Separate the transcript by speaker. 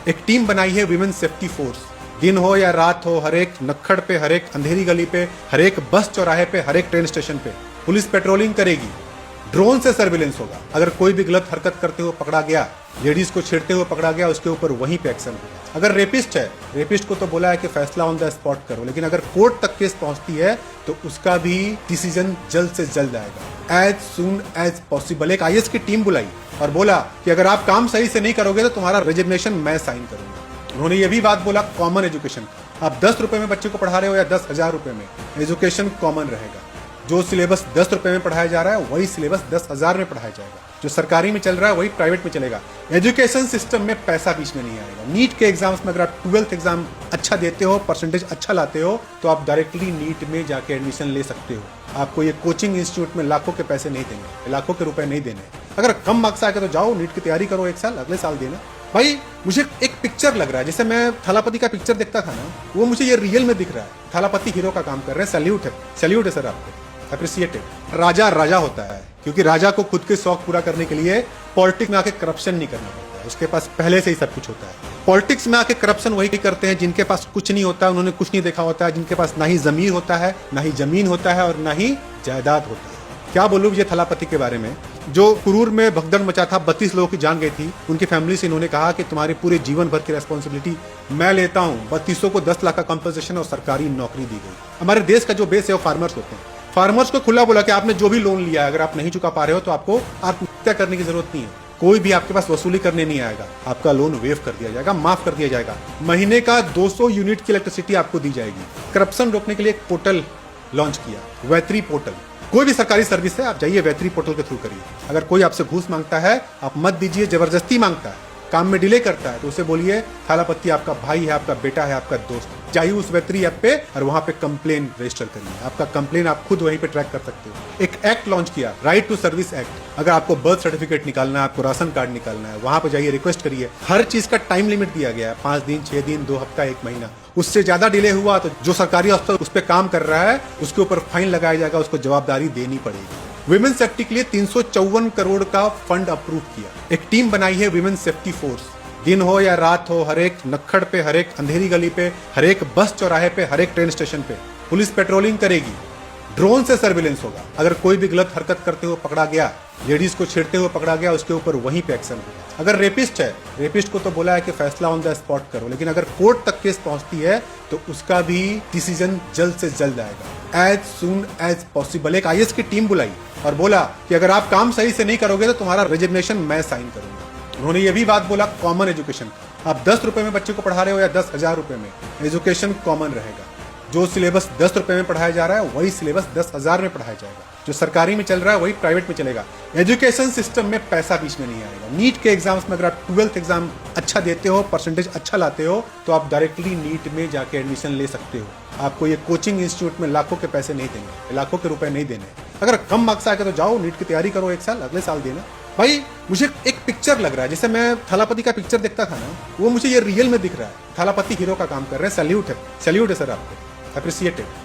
Speaker 1: एक टीम बनाई है विमेन सेफ्टी फोर्स। दिन हो या रात हो, हर एक नक्खड़ पे, हर एक अंधेरी गली पे, हर एक बस चौराहे पे, हर एक ट्रेन स्टेशन पे पुलिस पेट्रोलिंग करेगी। ड्रोन से सर्विलेंस होगा। अगर कोई भी गलत हरकत करते हुए पकड़ा गया, लेडीज को छेड़ते हुए पकड़ा गया, उसके ऊपर वहीं पे एक्शन होगा। अगर रेपिस्ट है, रेपिस्ट को तो बोला है कि फैसला ऑन द स्पॉट करो, लेकिन अगर कोर्ट तक केस पहुंचती है तो उसका भी डिसीजन जल्द से जल्द आएगा, एज सून एज पॉसिबल। एक आईएएस की टीम बुलाई और बोला कि अगर आप काम सही से नहीं करोगे तो तुम्हारा रेजिग्नेशन मैं साइन करूंगा। उन्होंने ये भी बात बोला कॉमन एजुकेशन का। आप 10 रुपए में बच्चे को पढ़ा रहे हो या 10,000 रुपए में, एजुकेशन कॉमन रहेगा। जो सिलेबस 10 रुपए में पढ़ाया जा रहा है वही सिलेबस 10,000 में पढ़ाया जाएगा। जो सरकारी में चल रहा है वही प्राइवेट में चलेगा। एजुकेशन सिस्टम में पैसा बीच में नहीं आएगा। नीट के एग्जाम्स में अगर आप 12th एग्जाम अच्छा देते हो, परसेंटेज अच्छा लाते हो, तो आप डायरेक्टली नीट में जाके एडमिशन ले सकते हो। आपको ये कोचिंग इंस्टीट्यूट में लाखों के पैसे नहीं देंगे, लाखों के रुपए नहीं देने। अगर कम मार्क्स आके तो जाओ नीट की तैयारी करो, 1 साल, अगले साल देना। भाई मुझे एक पिक्चर लग रहा है, जैसे मैं थालापति का पिक्चर देखता था ना, वो मुझे ये रियल में दिख रहा है। थालापति हीरो का काम कर रहे हैं। सैल्यूट है सर आपको, अप्रिसिएटेड। राजा राजा होता है क्योंकि राजा को खुद के शौक पूरा करने के लिए पॉलिटिक्स में आके करप्शन नहीं करना पड़ता है। उसके पास पहले से ही सब कुछ होता है। पॉलिटिक्स में आके करप्शन वही करते हैं जिनके पास कुछ नहीं होता, उन्होंने कुछ नहीं देखा होता है, जिनके पास ना ही जमीर होता है, ना ही जमीन होता है और ना ही जायदाद होता है। क्या बोलूं ये थालापति के बारे में, जो कुरूर में भगदड़ मचा था, 32 लोगों की जान गई थी। उनकी फैमिली से इन्होंने कहा कि तुम्हारे पूरे जीवन भर की रेस्पॉन्सिबिलिटी मैं लेता हूं। 3200 को 10 लाख का कंपनसेशन और सरकारी नौकरी दी गई। हमारे देश का जो बेस है वो फार्मर्स होते हैं। फार्मर्स को खुला बोला कि आपने जो भी लोन लिया है, अगर आप नहीं चुका पा रहे हो तो आपको आत्महत्या करने की जरूरत नहीं है। कोई भी आपके पास वसूली करने नहीं आएगा। आपका लोन वेव कर दिया जाएगा, माफ कर दिया जाएगा। महीने का 200 यूनिट की इलेक्ट्रिसिटी आपको दी जाएगी। करप्शन रोकने के लिए एक पोर्टल लॉन्च किया, वैत्री पोर्टल। कोई भी सरकारी सर्विस है, आप जाइए वैत्री पोर्टल के थ्रू करिए। अगर कोई आपसे घूस मांगता है आप मत दीजिए, जबरदस्ती मांगता है, काम में डिले करता है, तो उसे बोलिए थालापति आपका भाई है, आपका बेटा है, आपका दोस्त। जाइए उस वैत्री ऐप पे और वहां पे कंप्लेन रजिस्टर करिए। आपका कंप्लेन आप खुद वहीं पे ट्रैक कर सकते हो। एक एक्ट लॉन्च किया, राइट टू सर्विस एक्ट। अगर आपको बर्थ सर्टिफिकेट निकालना है, आपको राशन कार्ड निकालना है, वहां पे जाइए, रिक्वेस्ट करिए। हर चीज का टाइम लिमिट दिया गया है, 5 दिन, 6 दिन, 2 हफ्ता, 1 महीना। उससे ज्यादा डिले हुआ तो जो सरकारी अफसर उस पर काम कर रहा है उसके ऊपर फाइन लगाया जाएगा, उसको जवाबदारी देनी पड़ेगी। विमेन सेफ्टी के लिए 354 करोड़ का फंड अप्रूव किया। एक टीम बनाई है विमेन सेफ्टी फोर्स। दिन हो या रात हो, हर एक नक्खड़ पे, हर एक अंधेरी गली पे, हर एक बस चौराहे पे, हर एक ट्रेन स्टेशन पे पुलिस पेट्रोलिंग करेगी। ड्रोन से सर्विलेंस होगा। अगर कोई भी गलत हरकत करते हुए पकड़ा गया, लेडीज को छेड़ते हुए पकड़ा गया, उसके ऊपर वहीं पे एक्शन होगा। अगर रेपिस्ट है, रेपिस्ट को तो बोला है कि फैसला ऑन द स्पॉट करो, लेकिन अगर कोर्ट तक केस पहुंचती है तो उसका भी डिसीजन जल्द से जल्द आएगा, एज सून एज पॉसिबल। एक आईएएस की टीम बुलाई और बोला कि अगर आप काम सही से नहीं करोगे तो तुम्हारा रेजिग्नेशन मैं साइन करूंगा। उन्होंने ये भी बात बोला कॉमन एजुकेशन का। आप 10 रुपए में बच्चे को पढ़ा रहे हो या 10,000 रुपए में, एजुकेशन कॉमन रहेगा। जो सिलेबस 10 रुपए में पढ़ाया जा रहा है वही सिलेबस 10,000 में पढ़ाया जाएगा। जो सरकारी में चल रहा है वही प्राइवेट में चलेगा। एजुकेशन सिस्टम में पैसा बीच में नहीं आएगा। नीट के एग्जाम्स में अगर आप 12th एग्जाम अच्छा देते हो, परसेंटेज अच्छा लाते हो, तो आप डायरेक्टली नीट में जाके एडमिशन ले सकते हो। आपको ये कोचिंग इंस्टीट्यूट में लाखों के पैसे नहीं देंगे, लाखों के रुपए नहीं देने। अगर कम मार्क्स आके तो जाओ नीट की तैयारी करो, 1 साल, अगले साल देना। भाई मुझे एक पिक्चर लग रहा है, जैसे मैं थालापति का पिक्चर देखता था ना, वो मुझे ये रियल में दिख रहा है। थालापति हीरो का काम कर रहे हैं। सैल्यूट है सर आपको, अप्रिसिएटेड।